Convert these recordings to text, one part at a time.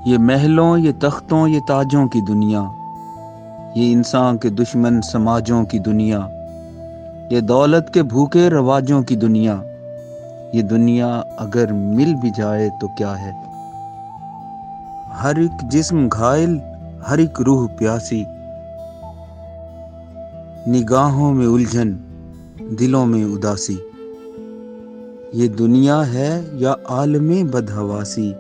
یہ محلوں، یہ تختوں، یہ تاجوں کی دنیا، یہ انسان کے دشمن سماجوں کی دنیا، یہ دولت کے بھوکے رواجوں کی دنیا، یہ دنیا اگر مل بھی جائے تو کیا ہے؟ ہر ایک جسم گھائل، ہر ایک روح پیاسی، نگاہوں میں الجھن، دلوں میں اداسی، یہ دنیا ہے یا عالم بدحواسی،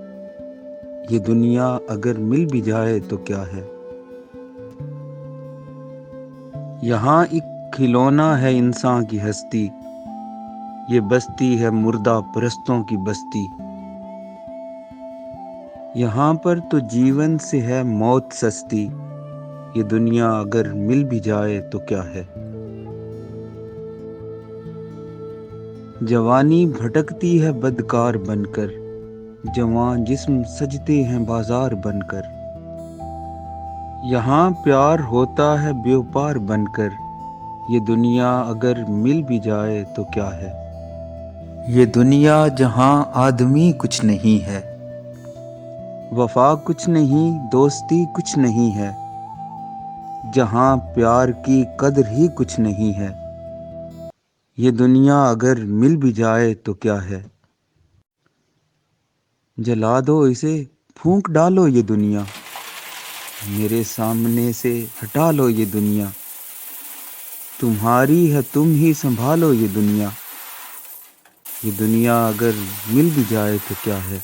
یہ دنیا اگر مل بھی جائے تو کیا ہے؟ یہاں ایک کھلونا ہے انسان کی ہستی، یہ بستی ہے مردہ پرستوں کی بستی، یہاں پر تو جیون سے ہے موت سستی، یہ دنیا اگر مل بھی جائے تو کیا ہے؟ جوانی بھٹکتی ہے بدکار بن کر، جوان جسم سجتے ہیں بازار بن کر، یہاں پیار ہوتا ہے بیوپار بن کر، یہ دنیا اگر مل بھی جائے تو کیا ہے؟ یہ دنیا جہاں آدمی کچھ نہیں ہے، وفا کچھ نہیں، دوستی کچھ نہیں ہے، جہاں پیار کی قدر ہی کچھ نہیں ہے، یہ دنیا اگر مل بھی جائے تو کیا ہے؟ جلا دو اسے، پھونک ڈالو یہ دنیا، میرے سامنے سے ہٹا لو یہ دنیا، تمہاری ہے تم ہی سنبھالو یہ دنیا اگر مل بھی جائے تو کیا ہے؟